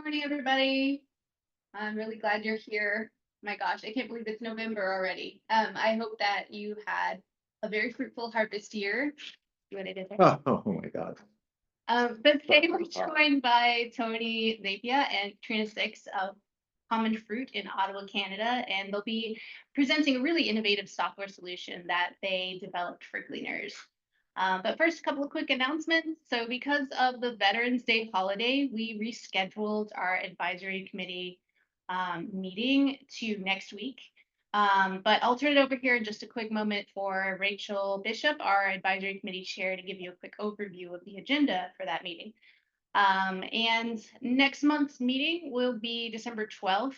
Morning, everybody. I'm really glad you're here. My gosh, I can't believe it's November already. I hope that you had a very fruitful harvest year. See what I did there? Oh my God. But today we're joined by Tony Zapia and Katrina Six of Common Fruit in Ottawa, Canada, and they'll be presenting a really innovative software solution that they developed for Gleaners. But first, a couple of quick announcements. So because of the Veterans Day holiday, we rescheduled our advisory committee meeting to next week. But I'll turn it over here in just a quick moment for Rachel Bishop, our advisory committee chair, to give you a quick overview of the agenda for that meeting. And next month's meeting will be December 12th.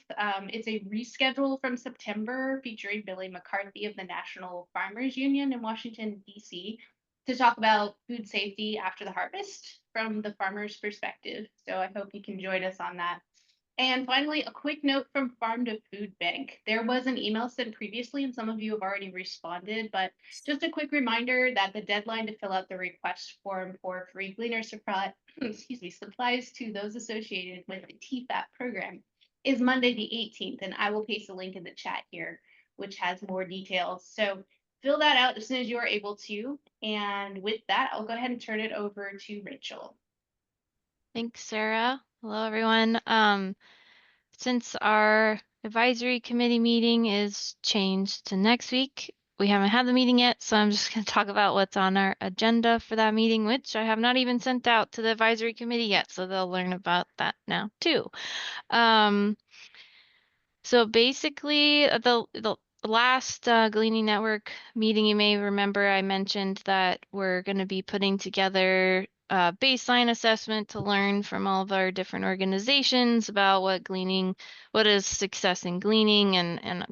It's a reschedule from September featuring Billy McCarthy of the National Farmers Union in Washington, D.C. to talk about food safety after the harvest from the farmer's perspective. So I hope you can join us on that. And finally, a quick note from Farm to Food Bank. There was an email sent previously, and some of you have already responded, but just a quick reminder that the deadline to fill out the request form for free Gleaner supply, supplies to those associated with the TFAP program is Monday the 18th, and I will paste a link in the chat here, which has more details. So fill that out as soon as you are able to. And with that, I'll go ahead and turn it over to Rachel. Thanks, Sarah. Hello, everyone. Since our advisory committee meeting is changed to next week, we haven't had the meeting yet, so I'm just going to talk about what's on our agenda for that meeting, which I have not even sent out to the advisory committee yet, so they'll learn about that now too. So basically, the last Gleaning Network meeting, you may remember I mentioned that we're going to be putting together a baseline assessment to learn from all of our different organizations about what is success in gleaning and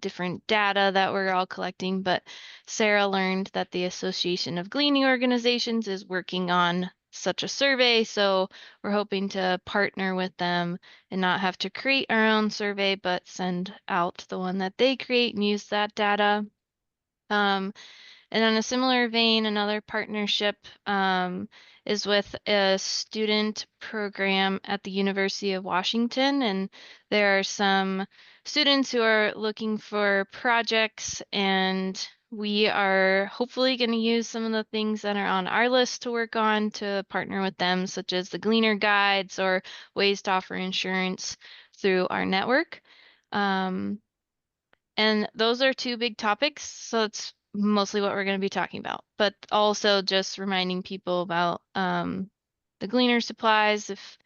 different data that we're all collecting. But Sarah learned that the Association of Gleaning Organizations is working on such a survey, so we're hoping to partner with them and not have to create our own survey, but send out the one that they create and use that data. And on a similar vein, another partnership is with a student program at the University of Washington. And there are some students who are looking for projects, and we are hopefully going to use some of the things that are on our list to work on to partner with them, such as the Gleaner guides or ways to offer insurance through our network. And those are two big topics, so it's mostly what we're going to be talking about, but also just reminding people about the Gleaner supplies, if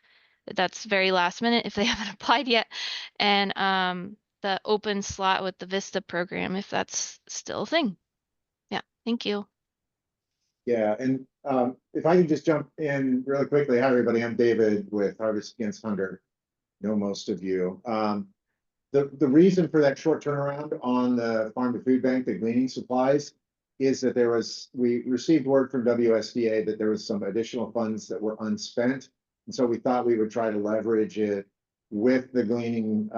that's very last minute, if they haven't applied yet, and the open slot with the VISTA program, if that's still a thing. Yeah, thank you. Yeah, and if I can just jump in really quickly. Hi, everybody. I'm David with Harvest Against Hunger. Know most of you. The reason for that short turnaround on the Farm to Food Bank, the gleaning supplies, is that we received word from WSDA that there was some additional funds that were unspent. And so we thought we would try to leverage it with the gleaning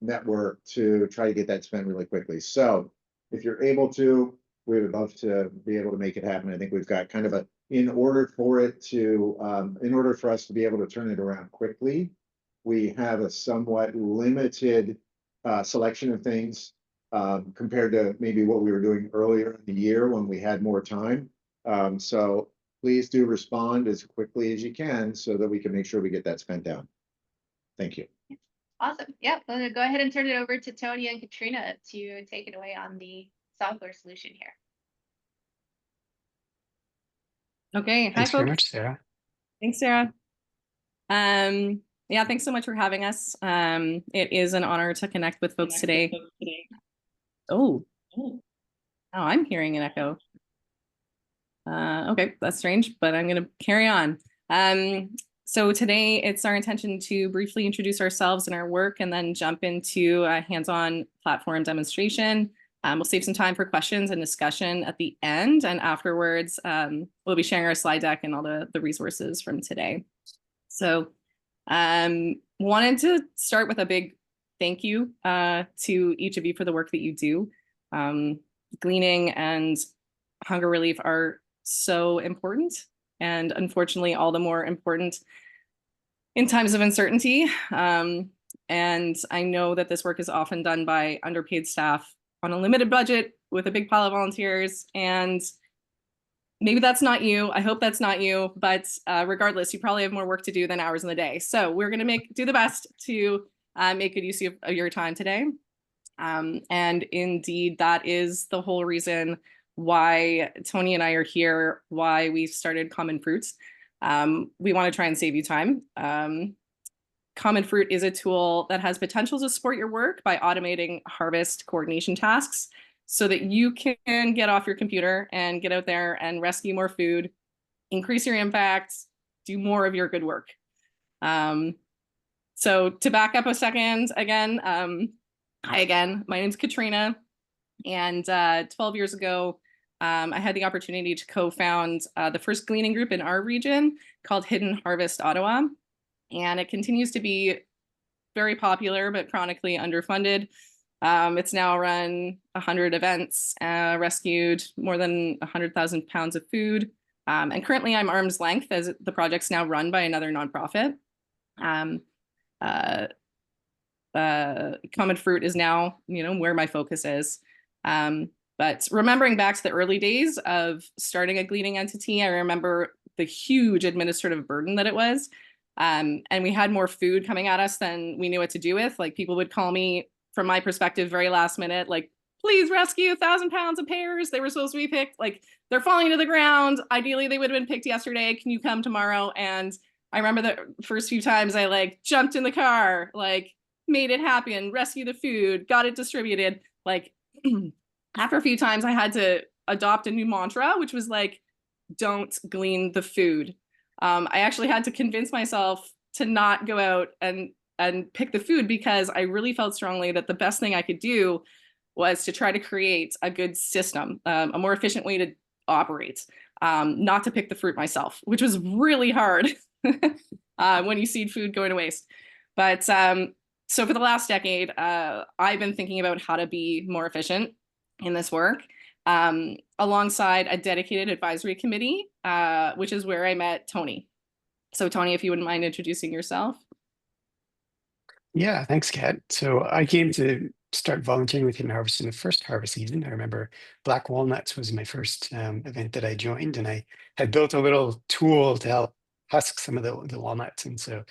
network to try to get that spent really quickly. So if you're able to, we would love to be able to make it happen. I think we've got kind of in order for us to be able to turn it around quickly, we have a somewhat limited selection of things compared to maybe what we were doing earlier in the year when we had more time. So please do respond as quickly as you can so that we can make sure we get that spent down. Thank you. Awesome. Yep. I'm going to go ahead and turn it over to Tony and Katrina to take it away on the software solution here. Okay. Thanks Hi, very folks. much, Sarah. Thanks, Sarah. Yeah, thanks so much for having us. It is an honor to connect with folks today. Oh, I'm hearing an echo. Okay, that's strange, but I'm going to carry on. So today it's our intention to briefly introduce ourselves and our work and then jump into a hands-on platform demonstration. We'll save some time for questions and discussion at the end, and afterwards we'll be sharing our slide deck and all the resources from today. So wanted to start with a big thank you to each of you for the work that you do. Gleaning and hunger relief are so important, and unfortunately all the more important in times of uncertainty. And I know that this work is often done by underpaid staff on a limited budget with a big pile of volunteers. And maybe that's not you. I hope that's not you. But regardless, you probably have more work to do than hours in the day. So we're going to do the best to make good use of your time today. And indeed, that is the whole reason why Tony and I are here, why we started Common Fruits. We want to try and save you time. Common Fruit is a tool that has potential to support your work by automating harvest coordination tasks so that you can get off your computer and get out there and rescue more food, increase your impact, do more of your good work. So to back up a second again, hi again, my name's Katrina, and 12 years ago, I had the opportunity to co-found the first gleaning group in our region called Hidden Harvest Ottawa, and it continues to be very popular but chronically underfunded. It's now run 100 events, rescued more than 100,000 pounds of food, and currently I'm arm's length as the project's now run by another nonprofit. Common Fruit is now, where my focus is. But remembering back to the early days of starting a gleaning entity, I remember the huge administrative burden that it was. And we had more food coming at us than we knew what to do with. Like, people would call me, from my perspective, very last minute, like, please rescue 1,000 pounds of pears. They were supposed to be picked. Like, they're falling to the ground. Ideally, they would have been picked yesterday. Can you come tomorrow? And I remember the first few times I jumped in the car, made it happen, rescued the food, got it distributed. After a few times, I had to adopt a new mantra, which was don't glean the food. I actually had to convince myself to not go out and pick the food, because I really felt strongly that the best thing I could do was to try to create a good system, a more efficient way to operate, not to pick the fruit myself, which was really hard when you see food going to waste. But so for the last decade, I've been thinking about how to be more efficient in this work, alongside a dedicated advisory committee, which is where I met Tony. So Tony, if you wouldn't mind introducing yourself. Yeah, thanks, Kat. So I came to start volunteering with Hidden Harvest in the first harvest season. I remember Black Walnuts was my first event that I joined, and I had built a little tool to help husk some of the walnuts. And so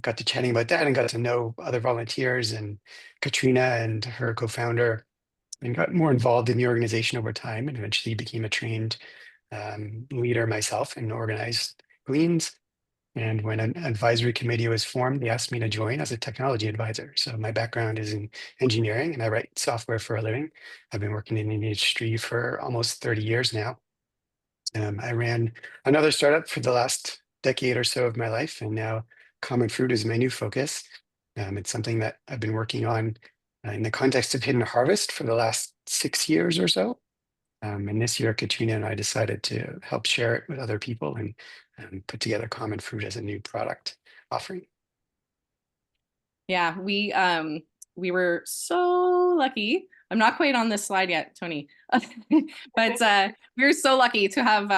got to chatting about that and got to know other volunteers and Katrina and her co-founder, and got more involved in the organization over time, and eventually became a trained leader myself and organized gleans. And when an advisory committee was formed, they asked me to join as a technology advisor. So my background is in engineering, and I write software for a living. I've been working in the industry for almost 30 years now. I ran another startup for the last decade or so of my life, and now Common Fruit is my new focus. It's something that I've been working on in the context of Hidden Harvest for the last 6 years or so. And this year, Katrina and I decided to help share it with other people and put together Common Fruit as a new product offering. Yeah, we were so lucky. I'm not quite on this slide yet, Tony, but we were so lucky to have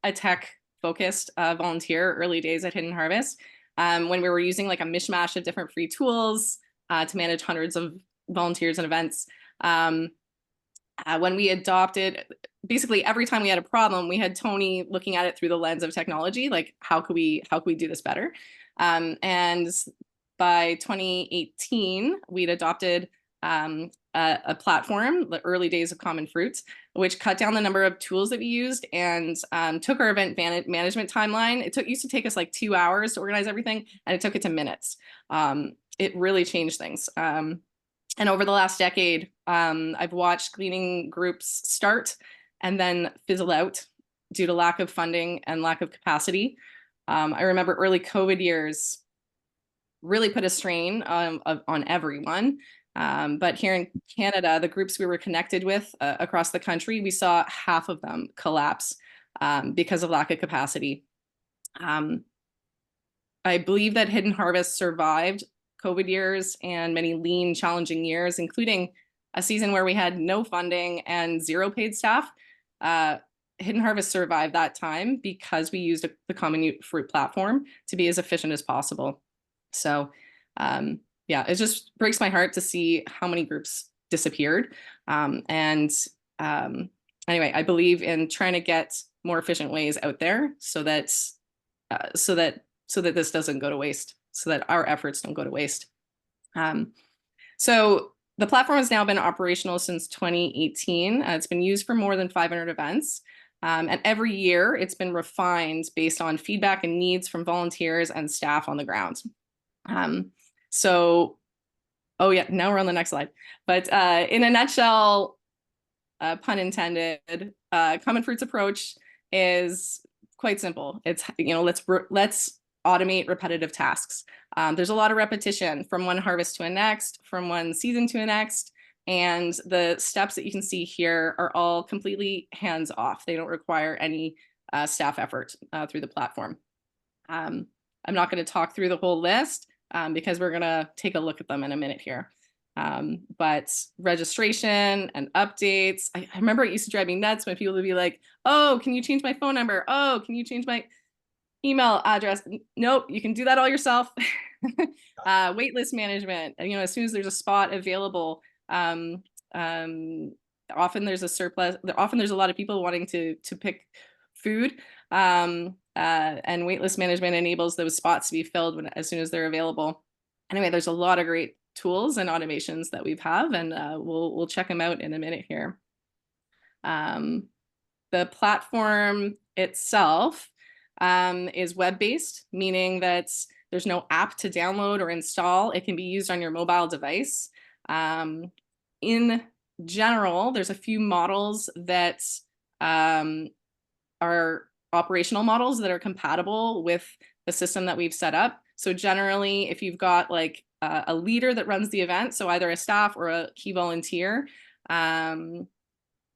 a tech-focused volunteer early days at Hidden Harvest, when we were using a mishmash of different free tools to manage hundreds of volunteers and events. When we adopted, basically every time we had a problem, we had Tony looking at it through the lens of technology, how could we do this better? And by 2018, we'd adopted a platform, the early days of Common Fruits, which cut down the number of tools that we used and took our event management timeline. It used to take us 2 hours to organize everything, and it took it to minutes. It really changed things. And over the last decade, I've watched gleaning groups start and then fizzle out due to lack of funding and lack of capacity. I remember early COVID years really put a strain on everyone. But here in Canada, the groups we were connected with across the country, we saw half of them collapse because of lack of capacity. I believe that Hidden Harvest survived COVID years and many lean, challenging years, including a season where we had no funding and 0 paid staff. Hidden Harvest survived that time because we used the Common Fruit platform to be as efficient as possible. So yeah, it just breaks my heart to see how many groups disappeared. Anyway, I believe in trying to get more efficient ways out there so that this doesn't go to waste, so that our efforts don't go to waste. So the platform has now been operational since 2018. It's been used for more than 500 events. And every year it's been refined based on feedback and needs from volunteers and staff on the ground. Oh yeah, now we're on the next slide. But in a nutshell, pun intended, Common Fruit's approach is quite simple. It's, let's automate repetitive tasks. There's a lot of repetition from one harvest to a next, from one season to a next, and the steps that you can see here are all completely hands off. They don't require any staff effort through the platform. I'm not going to talk through the whole list because we're going to take a look at them in a minute here. But registration and updates, I remember it used to drive me nuts when people would be like, oh, can you change my phone number? Oh, can you change my email address? Nope, you can do that all yourself. Waitlist management, as soon as there's a spot available, often there's a surplus. Often there's a lot of people wanting to pick food, and waitlist management enables those spots to be filled as soon as they're available. Anyway, there's a lot of great tools and automations that we have, and we'll check them out in a minute here. The platform itself is web-based, meaning that there's no app to download or install. It can be used on your mobile device. In general, there's a few models that are operational models that are compatible with the system that we've set up. So generally, if you've got like a leader that runs the event, so either a staff or a key volunteer,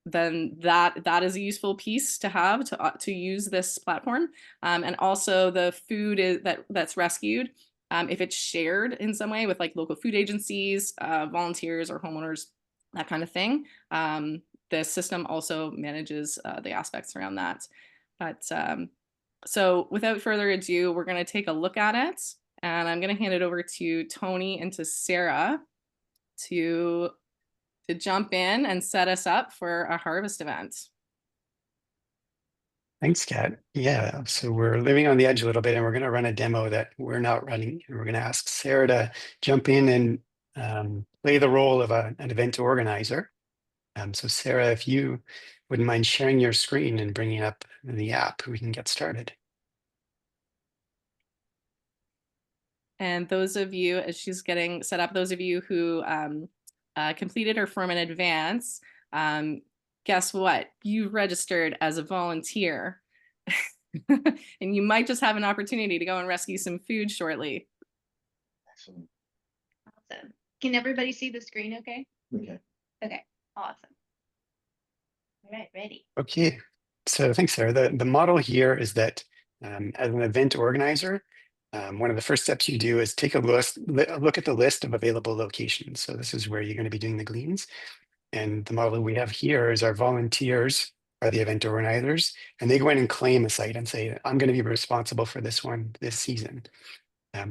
then that is a useful piece to have to use this platform. And also the food that's rescued, if it's shared in some way with like local food agencies, volunteers or homeowners, that kind of thing, the system also manages the aspects around that. But so without further ado, we're going to take a look at it, and I'm going to hand it over to Tony and to Sarah to jump in and set us up for a harvest event. Thanks, Kat. Yeah, so we're living on the edge a little bit, and we're going to run a demo that we're not running. And we're going to ask Sarah to jump in and play the role of an event organizer. So Sarah, if you wouldn't mind sharing your screen and bringing up the app, we can get started. And those of you, as she's getting set up, those of you who completed her form in advance, guess what? You registered as a volunteer. And you might just have an opportunity to go and rescue some food shortly. Excellent. Awesome. Can everybody see the screen okay? Okay. Okay, awesome. All right, ready. Okay, so thanks, Sarah. The model here is that as an event organizer, one of the first steps you do is take a look at the list of available locations. So this is where you're going to be doing the gleans. And the model we have here is our volunteers are the event organizers, and they go in and claim a site and say, I'm going to be responsible for this one this season.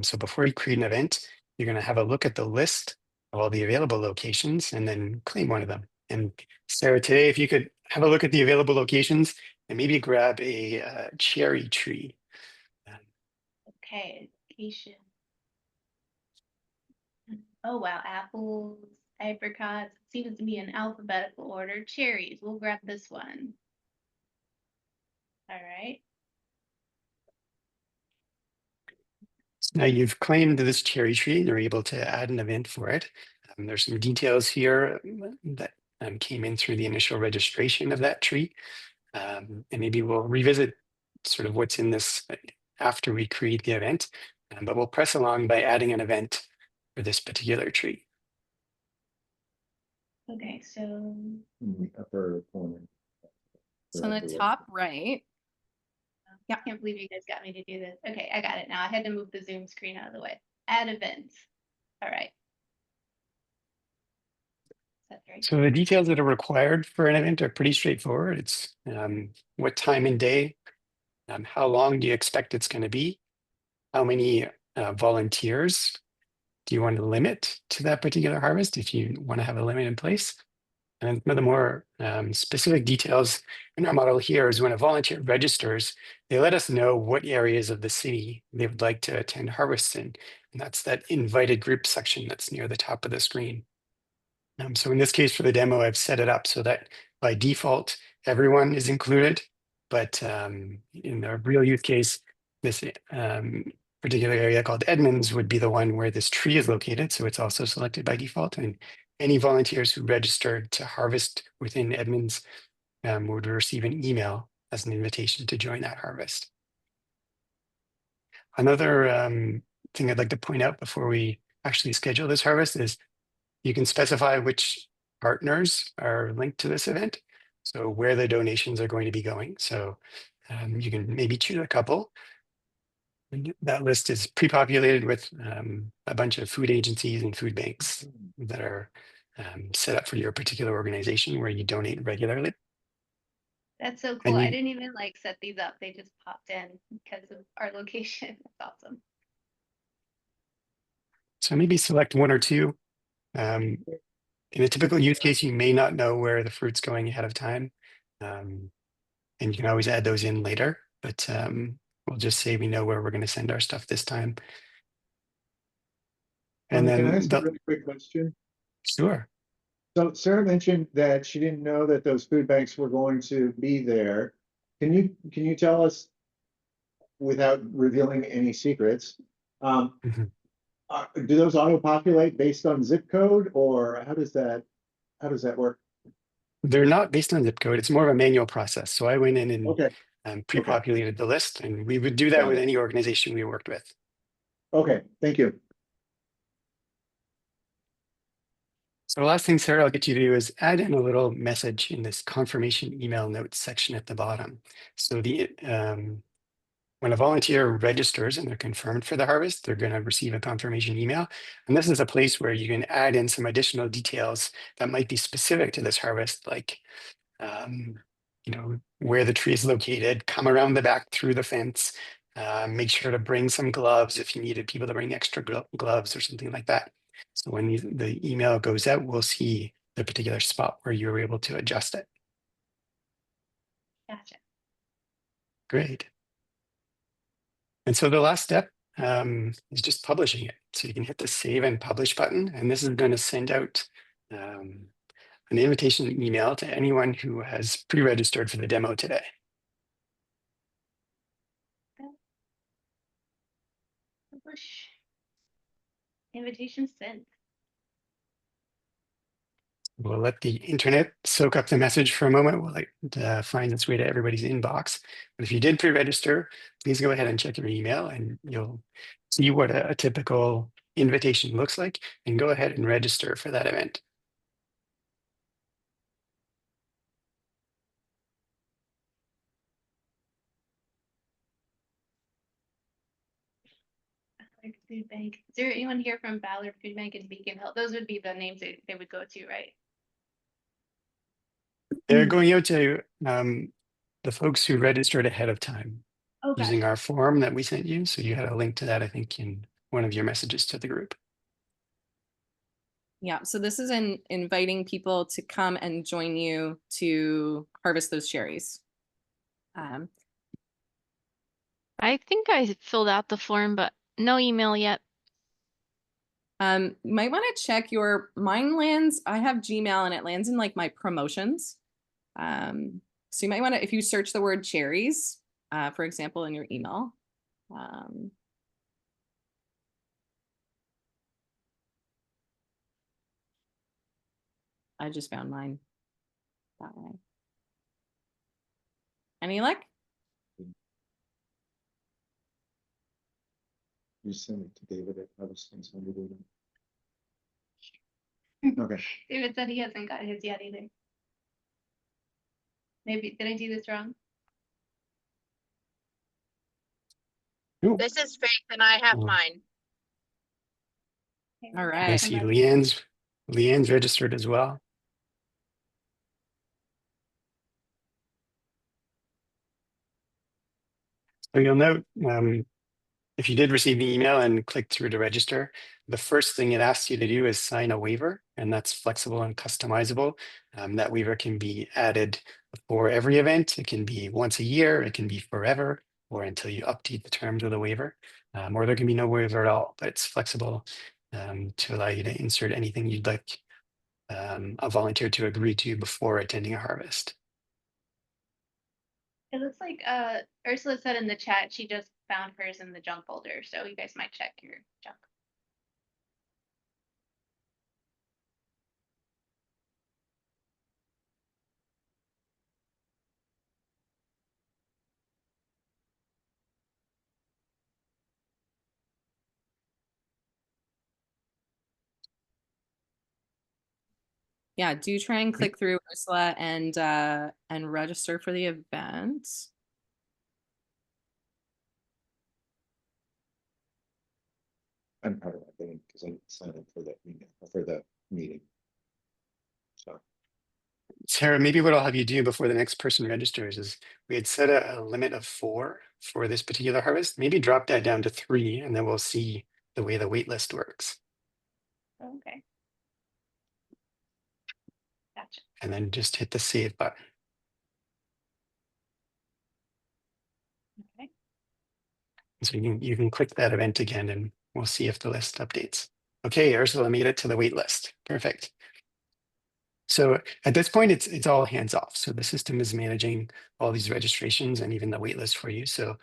So before you create an event, you're going to have a look at the list of all the available locations and then claim one of them. And Sarah, today, if you could have a look at the available locations and maybe grab a cherry tree. Okay, location. Oh wow, apples, apricots. Seems to be in alphabetical order. Cherries. We'll grab this one. All right. So now you've claimed this cherry tree and you're able to add an event for it. There's some details here that came in through the initial registration of that tree. And maybe we'll revisit sort of what's in this after we create the event, but we'll press along by adding an event for this particular tree. Okay, so In the upper corner. So on the top right. I can't believe you guys got me to do this. Okay, I got it now. I had to move the Zoom screen out of the way. Add events. All right. That's right. So the details that are required for an event are pretty straightforward. It's what time and day, how long do you expect it's going to be, how many volunteers do you want to limit to that particular harvest if you want to have a limit in place. And one of the more specific details in our model here is when a volunteer registers, they let us know what areas of the city they would like to attend harvests in. And that's that invited group section that's near the top of the screen. So in this case for the demo, I've set it up so that by default, everyone is included. But in the real use case, this particular area called Edmonds would be the one where this tree is located. So it's also selected by default. And any volunteers who registered to harvest within Edmonds would receive an email as an invitation to join that harvest. Another thing I'd like to point out before we actually schedule this harvest is you can specify which partners are linked to this event. So where the donations are going to be going. So you can maybe choose a couple. And that list is pre-populated with a bunch of food agencies and food banks that are set up for your particular organization where you donate regularly. That's so cool. And I you- didn't even like set these up. They just popped in because of our location. That's awesome. So maybe select one or two. In a typical use case, you may not know where the fruit's going ahead of time. And you can always add those in later, but we'll just say we know where we're going to send our stuff this time. And Can I then ask a really quick question? Sure. So Sarah mentioned that she didn't know that those food banks were going to be there. Can you tell us, without revealing any secrets, Mhm. do those auto-populate based on zip code, or how does that work? They're not based on zip code. It's more of a manual process. So I went in and Okay, pre-populated the list, and we would do that Got with it. any organization we worked with. okay, thank you. So the last thing, Sarah, I'll get you to do is add in a little message in this confirmation email notes section at the bottom. So when a volunteer registers and they're confirmed for the harvest, they're going to receive a confirmation email. And this is a place where you can add in some additional details that might be specific to this harvest, like where the tree is located, come around the back through the fence, make sure to bring some gloves if you needed people to bring extra gloves or something like that. So when the email goes out, we'll see the particular spot where you were able to adjust it. Gotcha. Great. And so the last step is just publishing it. So you can hit the save and publish button, and this is going to send out an invitation email to anyone who has pre-registered for the demo today. Publish. Invitation sent. We'll let the internet soak up the message for a moment while it finds its way to everybody's inbox. But if you did pre-register, please go ahead and check your email and you'll see what a typical invitation looks like, and go ahead and register for that event. Ballard Food Bank. Is there anyone here from Ballard Food Bank and Beacon Hill? Those would be the names they would go to, right? They're going out to the folks who registered ahead of time Oh, using gotcha. our form that we sent you. So you had a link to that, I think, in one of your messages to the group. Yeah, so this is inviting people to come and join you to harvest those cherries. I think I filled out the form, but no email yet. You might want to check mine lands. I have Gmail and it lands in like my promotions. So you might want to, if you search the word cherries, for example, in your email. I just found mine that way. Any luck? You send it to David at Harvesting's when you do that. Okay. David said he hasn't got his yet either. Maybe, did I do this wrong? Ooh, This is Faith and I have Cool. mine. Okay, All maybe right. I I'll see come up- Leanne's registered as well. So you'll note, if you did receive the email and click through to register, the first thing it asks you to do is sign a waiver, and that's flexible and customizable. That waiver can be added for every event. It can be once a year, it can be forever, or until you update the terms of the waiver, or there can be no waiver at all, but it's flexible to allow you to insert anything you'd like a volunteer to agree to before attending a harvest. It looks like Ursula said in the chat she just found hers in the junk folder, so you guys might check your junk. Yeah, do try and click through, Ursula, and register for the event. I'm part of that thing because I signed up for that meeting, for the meeting. So Sarah, maybe what I'll have you do before the next person registers is we had set a limit of 4 for this particular harvest. Maybe drop that down to 3, and then we'll see the way the wait list works. Okay. Gotcha. And then just hit the save button. Okay. So you can click that event again, and we'll see if the list updates. Okay, Ursula made it to the wait list. Perfect. So at this point, it's all hands off. So the system is managing all these registrations and even the wait list for you. So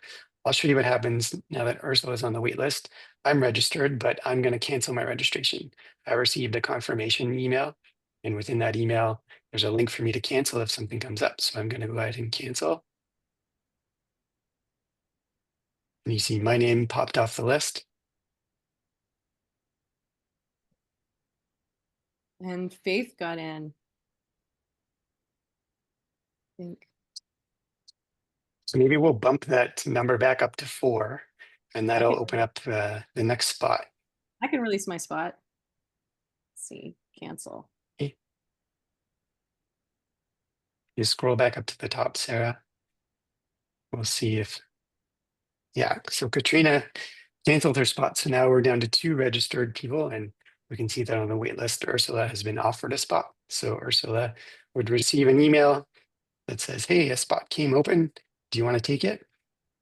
I'll show you what happens now that Ursula is on the wait list. I'm registered, but I'm going to cancel my registration. I received a confirmation email, and within that email, there's a link for me to cancel if something comes up. So I'm going to go ahead and cancel. And you see my name popped off the list. And Faith got in. I think. So maybe we'll bump that number back up to 4, and that'll open up the next spot. I can release my spot. Let's see, cancel. Okay. You scroll back up to the top, Sarah. We'll see if, yeah, so Katrina canceled her spot. So now we're down to 2 registered people, and we can see that on the wait list, Ursula has been offered a spot. So Ursula would receive an email that says, hey, a spot came open. Do you want to take it?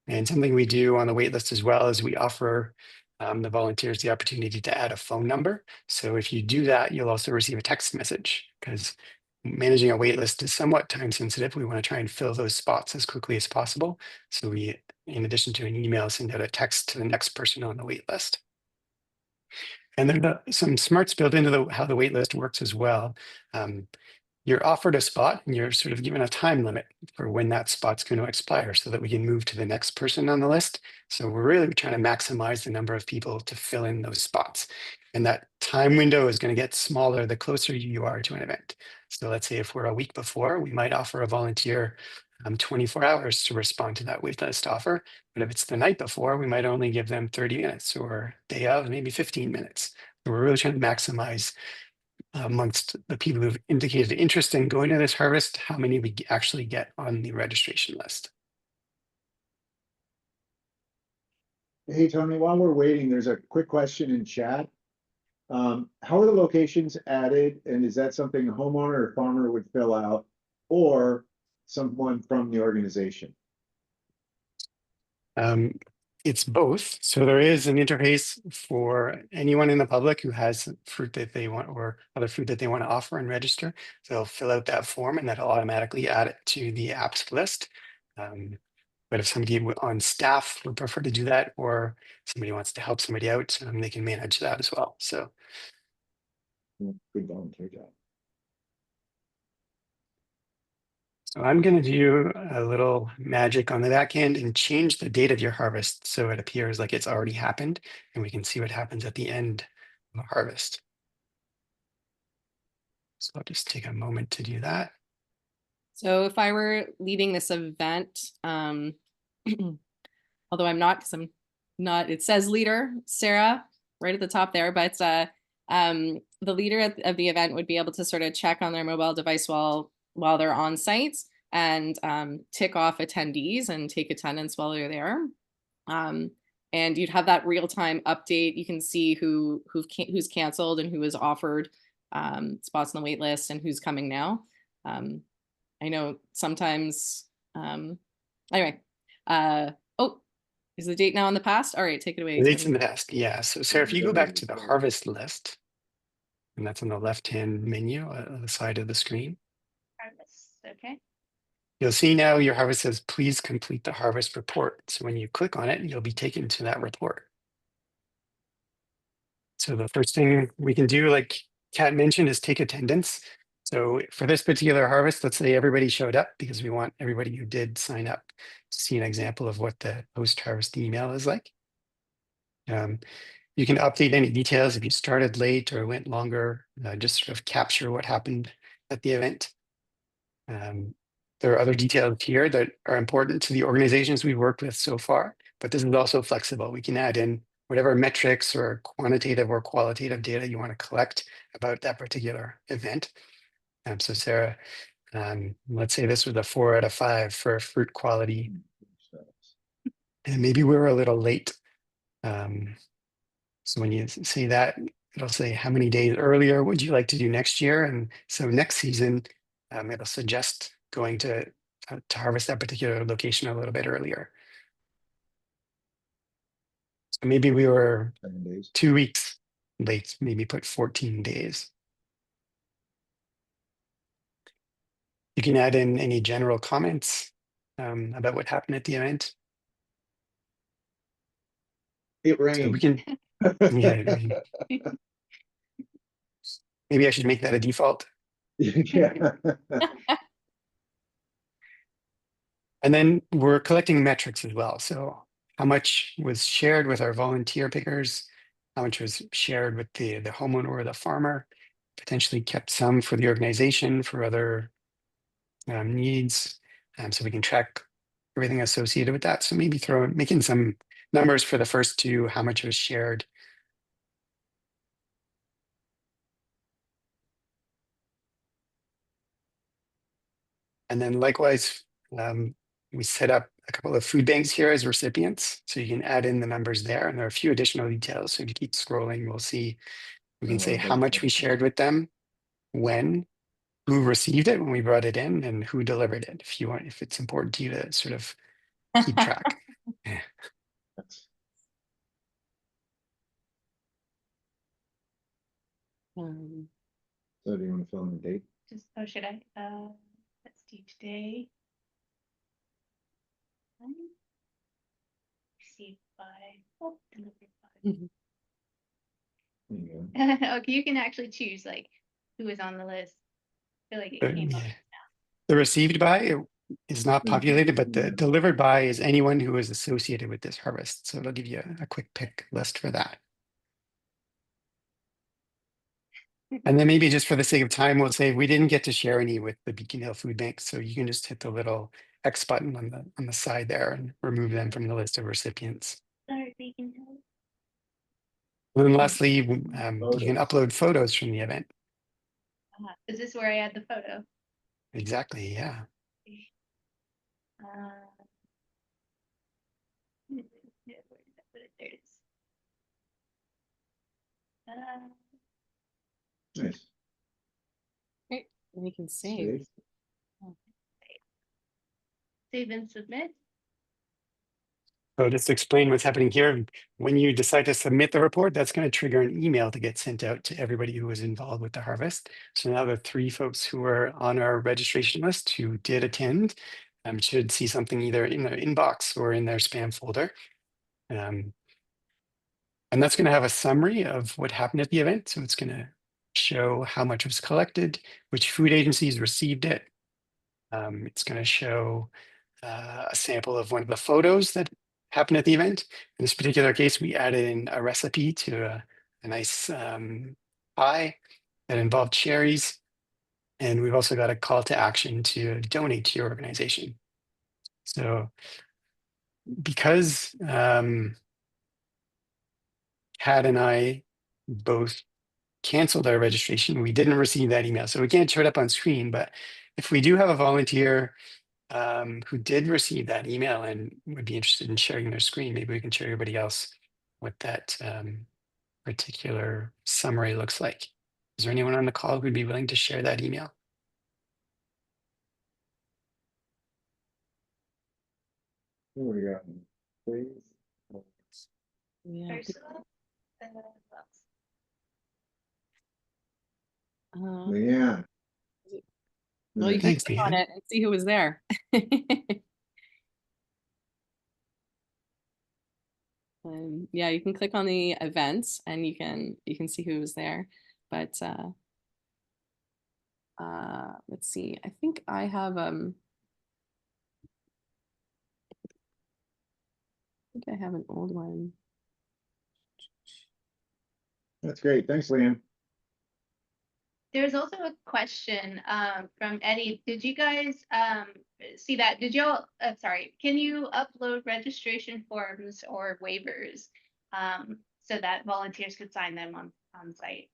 And something we do on the wait list as well is we offer the volunteers the opportunity to add a phone number. So if you do that, you'll also receive a text message, because managing a wait list is somewhat time sensitive. We want to try and fill those spots as quickly as possible. So we, in addition to an email, send out a text to the next person on the wait list. And there are some smarts built into how the wait list works as well. You're offered a spot and you're sort of given a time limit for when that spot's going to expire so that we can move to the next person on the list. So we're really trying to maximize the number of people to fill in those spots. And that time window is going to get smaller the closer you are to an event. So let's say if we're a week before, we might offer a volunteer 24 hours to respond to that wait list offer. But if it's the night before, we might only give them 30 minutes, or day of, maybe 15 minutes. So we're really trying to maximize amongst the people who've indicated interest in going to this harvest, how many we actually get on the registration list. hey, Tony, while we're waiting, there's a quick question in chat. How are the locations added, and is that something a homeowner or farmer would fill out, or someone from the organization? It's both. So there is an interface for anyone in the public who has fruit that they want or other fruit that they want to offer and register. So they'll fill out that form and that'll automatically add it to the apps list. But if somebody on staff would prefer to do that, or somebody wants to help somebody out, they can manage that as well. So Good volunteer job. So I'm going to do a little magic on the back end and change the date of your harvest so it appears like it's already happened, and we can see what happens at the end of a harvest. So I'll just take a moment to do that. So if I were leading this event, although I'm not, because I'm not, it says leader, Sarah, right at the top there, but the leader of the event would be able to sort of check on their mobile device while they're on site and tick off attendees and take attendance while they're there. And you'd have that real-time update. You can see who's canceled and who is offered spots on the wait list and who's coming now. I know sometimes, anyway, oh, is the date now in the past? All right, take it away. The dates in the past, yeah. So Sarah, if you go back to the Right. harvest list, and that's on the left-hand menu on the side of the screen, Harvest, okay. you'll see now your harvest says, please complete the harvest report. So when you click on it, you'll be taken to that report. So the first thing we can do, like Kat mentioned, is take attendance. So for this particular harvest, let's say everybody showed up because we want everybody who did sign up to see an example of what the post-harvest email is like. You can update any details if you started late or went longer, just sort of capture what happened at the event. There are other details here that are important to the organizations we've worked with so far, but this is also flexible. We can add in whatever metrics or quantitative or qualitative data you want to collect about that particular event. So Sarah, let's say this was a 4 out of 5 for fruit quality, and maybe we were a little late. So when you say that, it'll say how many days earlier would you like to do next year? And so next season, it'll suggest going to harvest that particular location a little bit earlier. So maybe we were 7 days. 2 weeks late, maybe put 14 days. You can add in any general comments about what happened at the event. It So rained. we can, yeah, maybe I should make that a default. Yeah. And then we're collecting metrics as well. So how much was shared with our volunteer pickers, how much was shared with the homeowner or the farmer, potentially kept some for the organization for other needs. So we can track everything associated with that. So maybe making some numbers for the first two, how much was shared. And then likewise, we set up a couple of food banks here as recipients. So you can add in the numbers there. And there are a few additional details. So if you keep scrolling, we'll see, we can say how much we shared with them, when, who received it when we brought it in, and who delivered it, if you want, if it's important to you to sort of keep track. Yeah. So do you want to fill in the date? Just, oh, should I, let's do today. Received by, oh, delivered by. There you go. Okay, you can actually choose like who is on the list. I feel like it But, came up. yeah. The received by is not populated, but the delivered by is anyone who is associated with this harvest. So it'll give you a quick pick list for that. And then maybe just for the sake of time, we'll say we didn't get to share any with the Beacon Hill Food Bank. So you can just hit the little X button on the side there and remove them from the list of recipients. Sorry, Beacon Hill. And then lastly, you can upload photos from the event. Is this where I add the photo? Exactly, yeah. Where did I put it? There it is. Nice. Great, and you can save. Save and submit. So just to explain what's happening here, when you decide to submit the report, that's going to trigger an email to get sent out to everybody who was involved with the harvest. So now the 3 folks who are on our registration list who did attend should see something either in their inbox or in their spam folder. And that's going to have a summary of what happened at the event. So it's going to show how much was collected, which food agencies received it. It's going to show a sample of one of the photos that happened at the event. In this particular case, we added in a recipe to a nice pie that involved cherries. And we've also got a call to action to donate to your organization. So because Kat and I both canceled our registration, we didn't receive that email. So we can't show it up on screen, but if we do have a volunteer who did receive that email and would be interested in sharing their screen, maybe we can show everybody else what that particular summary looks like. Is there anyone on the call who'd be willing to share that email? Here we go. Please. Yeah. Ursula? Yeah. Well, you can Thanks, click on Leanne. it and see who was there. Yeah, you can click on the events and you can see who was there. But let's see. I think I have I think I have an old one. That's great. Thanks, Liam. There's also a question from Eddie. Did you guys see that? Did y'all, sorry, can you upload registration forms or waivers so that volunteers could sign them on site?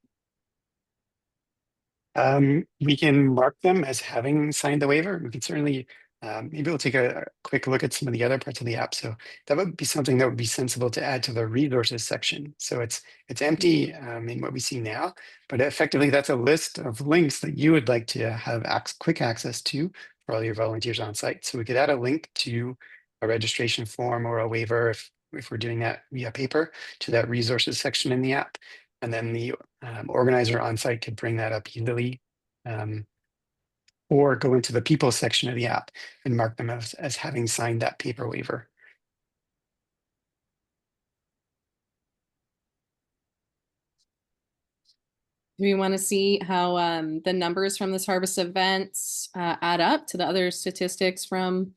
We can mark them as having signed the waiver. We can certainly, maybe we'll take a quick look at some of the other parts of the app. So that would be something that would be sensible to add to the resources section. So it's empty in what we see now, but effectively that's a list of links that you would like to have quick access to for all your volunteers on site. So we could add a link to a registration form or a waiver if we're doing that via paper to that resources section in the app. And then the organizer on site could bring that up easily, or go into the people section of the app and mark them as having signed that paper waiver. Do we want to see how the numbers from this harvest events add up to the other statistics from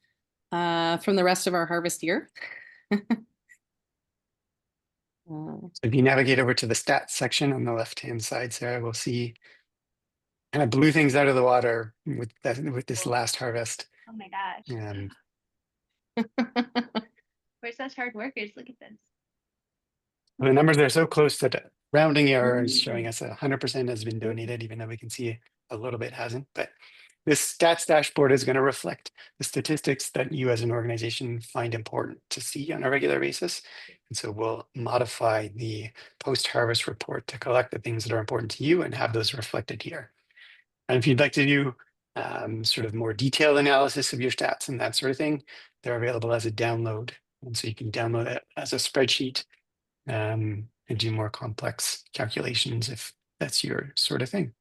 the rest of our harvest year? So if you navigate over to the stats section on the left-hand side, Sarah, we'll see kind of blew things out of the water with this last harvest. Oh my gosh. We're such hard workers. Look at this. The numbers are so close that rounding error is showing us 100% has been donated, even though we can see a little bit hasn't. But this stats dashboard is going to reflect the statistics that you as an organization find important to see on a regular basis. And so we'll modify the post-harvest report to collect the things that are important to you and have those reflected here. And if you'd like to do sort of more detailed analysis of your stats and that sort of thing, they're available as a download. And so you can download it as a spreadsheet and do more complex calculations if that's your sort of thing.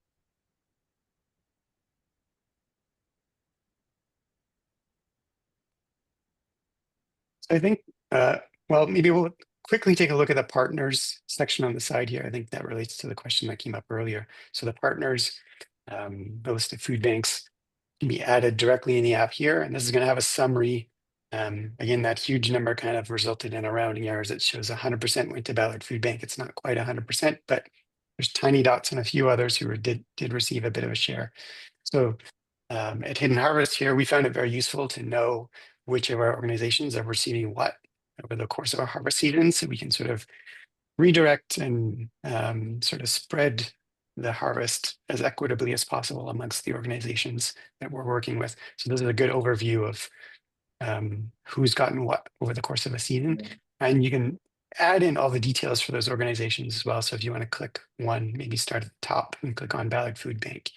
So I think, well, maybe we'll quickly take a look at the partners section on the side here. I think that relates to the question that came up earlier. So the partners, the list of food banks can be added directly in the app here. And this is going to have a summary. Again, that huge number kind of resulted in a rounding errors. It shows 100% went to Ballard Food Bank. It's not quite 100%, but there's tiny dots and a few others who did receive a bit of a share. So at Hidden Harvest here, we found it very useful to know which of our organizations are receiving what over the course of our harvest season, so we can sort of redirect and sort of spread the harvest as equitably as possible amongst the organizations that we're working with. So this is a good overview of who's gotten what over the course of a season. And you can add in all the details for those organizations as well. So if you want to click one, maybe start at the top and click on Ballard Food Bank.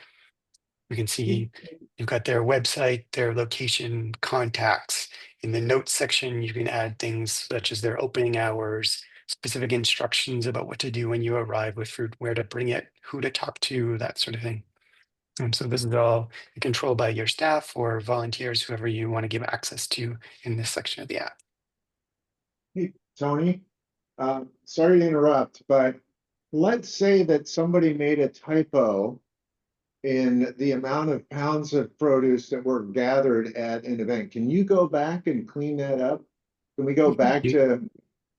You can see you've got their website, their location, contacts. In the notes section, you can add things such as their opening hours, specific instructions about what to do when you arrive with fruit, where to bring it, who to talk to, that sort of thing. So this is all controlled by your staff or volunteers, whoever you want to give access to in this section of the app. Hey, Tony, sorry to interrupt, but let's say that somebody made a typo in the amount of pounds of produce that were gathered at an event. Can you go back and clean that up? Can we go back to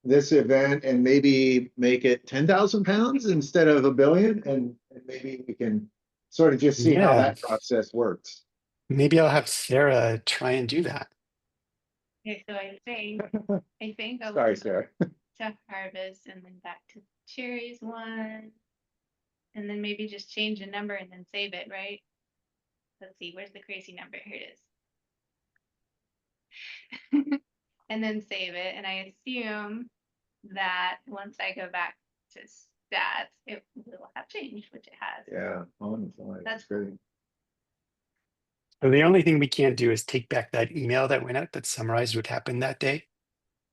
this event and maybe make it 10,000 pounds instead of 1 billion? And maybe we can sort of just see how that process works. Maybe I'll have Sarah try and do that. Okay, so I think I'll Sorry, Sarah. to harvest and then back to cherries one. And then maybe just change the number and then save it, right? Let's see, where's the crazy number? Here it is. and then save it. And I assume that once I go back to stats, it will have changed, which it has. Yeah, on the fly. That's great. So the only thing we can't do is take back that email that went out that summarized what happened that day.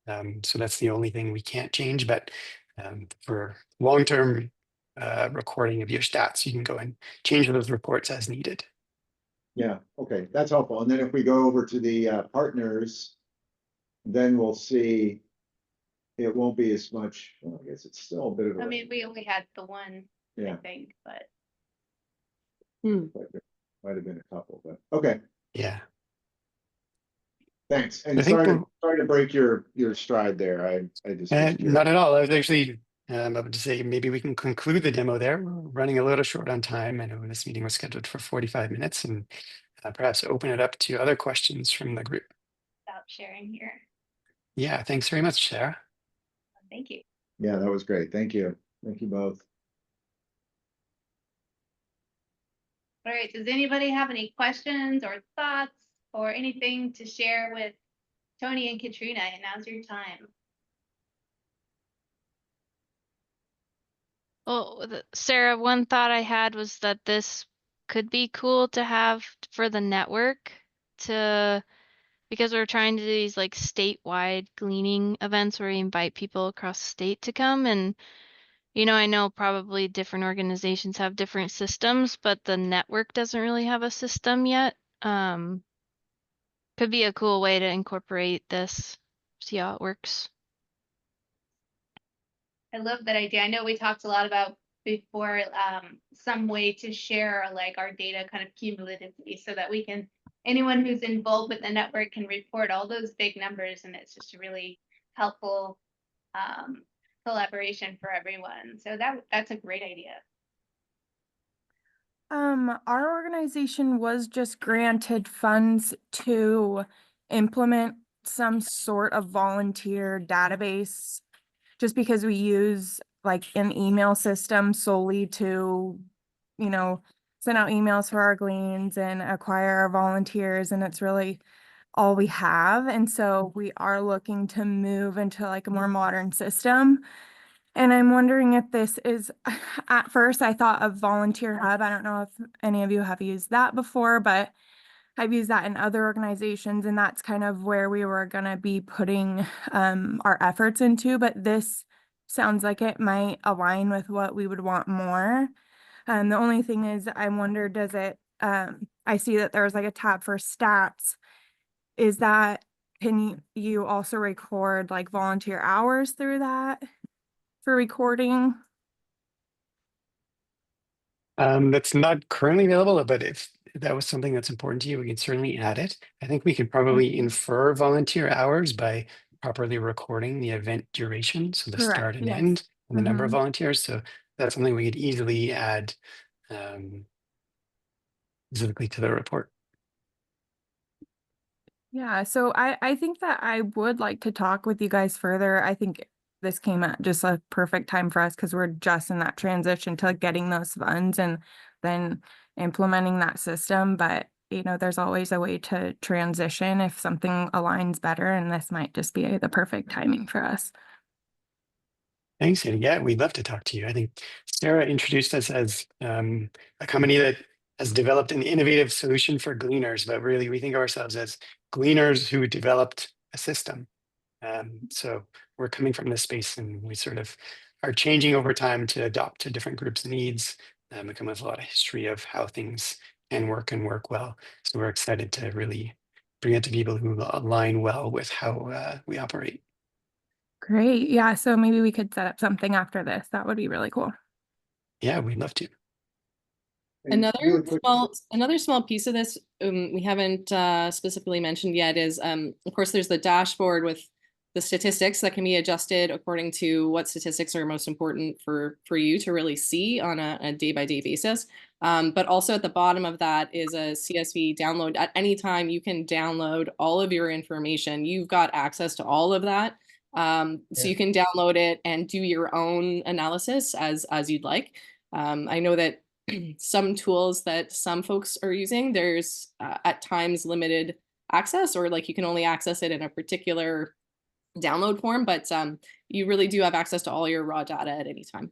So that's the only thing we can't change. But for long-term recording of your stats, you can go and change those reports as needed. Yeah, okay, that's helpful. And then if we go over to the partners, then we'll see it won't be as much, well, I guess it's still a bit of a. I mean, we only had the one, I Yeah, think, but might have been a couple, but okay, Yeah. thanks. And I think sorry to break your stride there. I just was curious. not at all. I was actually about to say maybe we can conclude the demo there. We're running a little short on time. I know this meeting was scheduled for 45 minutes, and perhaps open it up to other questions from the group. without sharing here. Yeah, thanks very much, Sarah. Thank you. Yeah, that was great. Thank you. Thank you both. All right, does anybody have any questions or thoughts or anything to share with Tony and Katrina? And now's your time. Well, Sarah, one thought I had was that this could be cool to have for the network because we're trying to do these like statewide gleaning events where we invite people across the state to come. And, I know probably different organizations have different systems, but the network doesn't really have a system yet. Could be a cool way to incorporate this, see how it works. I love that idea. I know we talked a lot about before some way to share like our data kind of cumulatively so that we can, anyone who's involved with the network can report all those big numbers, and it's just a really helpful collaboration for everyone. So that's a great idea. Our organization was just granted funds to implement some sort of volunteer database, just because we use like an email system solely to, send out emails for our gleans and acquire our volunteers, and it's really all we have. And so we are looking to move into like a more modern system. And I'm wondering if this is, at first I thought of Volunteer Hub. I don't know if any of you have used that before, but I've used that in other organizations, and that's kind of where we were going to be putting our efforts into. But this sounds like it might align with what we would want more. The only thing is, I wonder, does it, I see that there's like a tab for stats. Is that, can you also record like volunteer hours through that for recording? That's not currently available, but if that was something that's important to you, we can certainly add it. I think we can probably infer volunteer hours by properly recording the event duration, so the Correct, start and yes. end, and the number of Mhm. volunteers. So that's something we could easily add specifically to the report. Yeah, so I think that I would like to talk with you guys further. I think this came at just a perfect time for us because we're just in that transition to getting those funds and then implementing that system. But there's always a way to transition if something aligns better, and this might just be the perfect timing for us. Thanks, and yeah, we'd love to talk to you. I think Sarah introduced us as a company that has developed an innovative solution for Gleaners, but really we think of ourselves as Gleaners who developed a system. So we're coming from this space, and we sort of are changing over time to adopt to different groups' needs. We come with a lot of history of how things can work and work well. So we're excited to really bring it to people who align well with how we operate. Great. Yeah, so maybe we could set up something after this. That would be really cool. Yeah, we'd love to. And really quick- Another small piece of this we haven't specifically mentioned yet is of course there's the dashboard with the statistics that can be adjusted according to what statistics are most important for you to really see on a day-by-day basis. But also at the bottom of that is a CSV download. At any time you can download all of your information. You've got access to all of that. So you can download it and do your own analysis as you'd like. I know that some tools that some folks are using, there's at times limited access, or like you can only access it in a particular download form, but you really do have access to all your raw data at any time.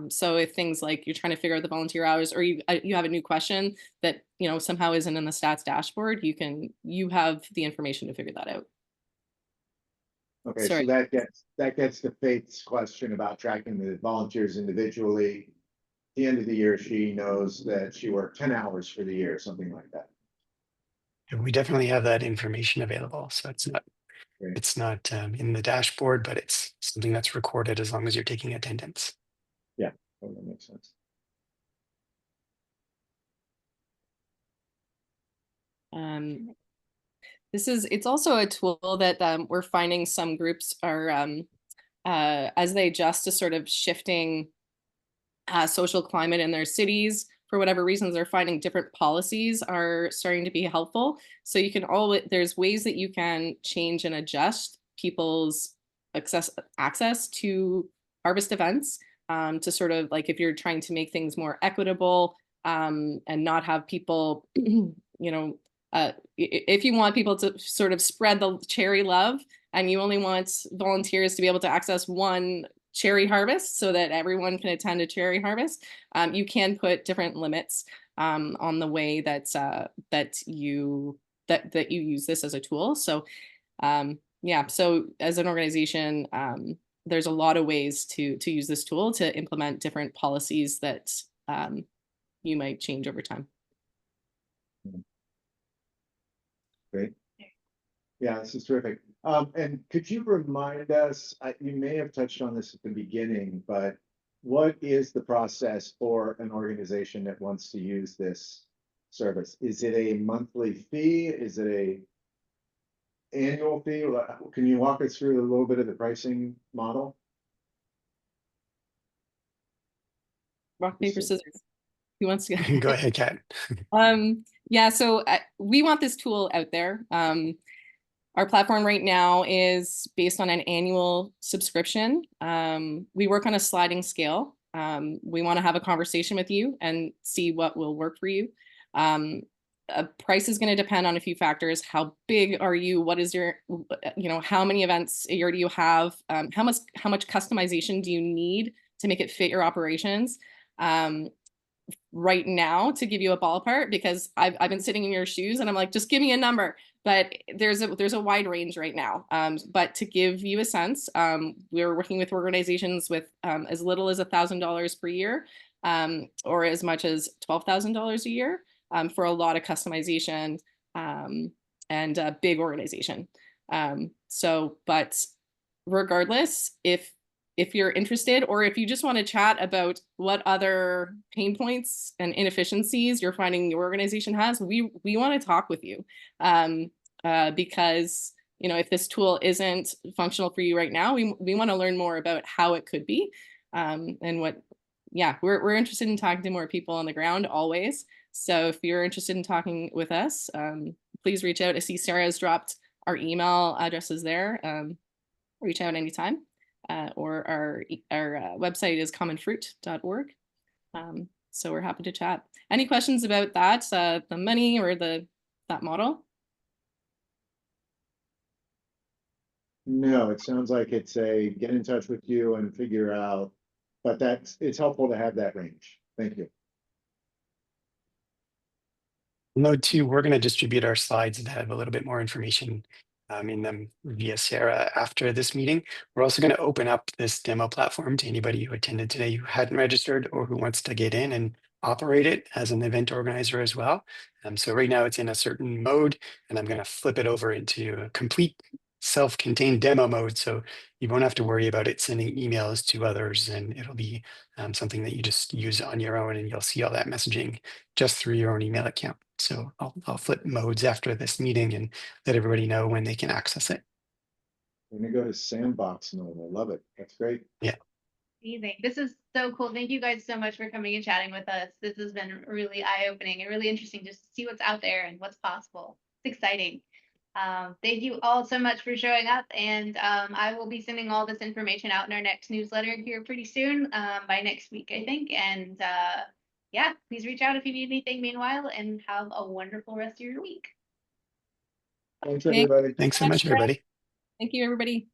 So if things like you're trying to figure out the volunteer hours, or you have a new question that somehow isn't in the stats dashboard, you have the information to figure that out. Okay, Sorry. so that gets to Faith's question about tracking the volunteers individually. At the end of the year, she knows that she worked 10 hours for the year, something like that. We definitely have that information available, so it's not Great. it's not in the dashboard, but it's something that's recorded as long as you're taking attendance. Yeah, that makes sense. It's also a tool that we're finding some groups are as they adjust to sort of shifting social climate in their cities, for whatever reasons, they're finding different policies are starting to be helpful. So you can there's ways that you can change and adjust people's access to harvest events, to sort of like, if you're trying to make things more equitable, and not have people, if you want people to sort of spread the cherry love, and you only want volunteers to be able to access one cherry harvest so that everyone can attend a cherry harvest, you can put different limits on the way that you use this as a tool. So yeah, so as an organization, there's a lot of ways to use this tool to implement different policies that you might change over time. Great. Yeah, this is terrific. And could you remind us, you may have touched on this at the beginning, but what is the process for an organization that wants to use this service? Is it a monthly fee? Is it a annual fee? Can you walk us through a little bit of the pricing model? Rock, paper, scissors. Who wants to go? Go ahead, Kat. Yeah, so we want this tool out there. Our platform right now is based on an annual subscription. We work on a sliding scale. We want to have a conversation with you and see what will work for you. A price is going to depend on a few factors. How big are you? What is your, how many events a year do you have? How much customization do you need to make it fit your operations? Right now, to give you a ballpark, because I've been sitting in your shoes and I'm like, just give me a number. But there's a wide range right now. But to give you a sense, we're working with organizations with as little as $1,000 per year, or as much as $12,000 a year, for a lot of customization, and a big organization. But regardless, if you're interested, or if you just want to chat about what other pain points and inefficiencies you're finding your organization has, we want to talk with you, because if this tool isn't functional for you right now, we want to learn more about how it could be, and what. Yeah, we're interested in talking to more people on the ground always. So if you're interested in talking with us, please reach out. I see Sarah has dropped our email addresses there. Reach out anytime. Or our website is commonfruit.org. So we're happy to chat. Any questions about that, the money or that model? No, it sounds like it's a get in touch with you and figure out, but it's helpful to have that range. Thank you. Note too, we're going to distribute our slides that have a little bit more information in them via Sarah after this meeting. We're also going to open up this demo platform to anybody who attended today who hadn't registered or who wants to get in and operate it as an event organizer as well. So right now it's in a certain mode, and I'm going to flip it over into a complete self-contained demo mode. So you won't have to worry about it sending emails to others, and it'll be something that you just use on your own, and you'll see all that messaging just through your own email account. So I'll flip modes after this meeting and let everybody know when they can access it. We're gonna go to sandbox mode. I love it. That's great. Yeah. Amazing. This is so cool. Thank you guys so much for coming and chatting with us. This has been really eye-opening and really interesting just to see what's out there and what's possible. It's exciting. Thank you all so much for showing up, and I will be sending all this information out in our next newsletter here pretty soon, by next week, I think. And yeah, please reach out if you need anything meanwhile, and have a wonderful rest of your week. Thanks, everybody. Thanks so much, everybody. Thank you, everybody.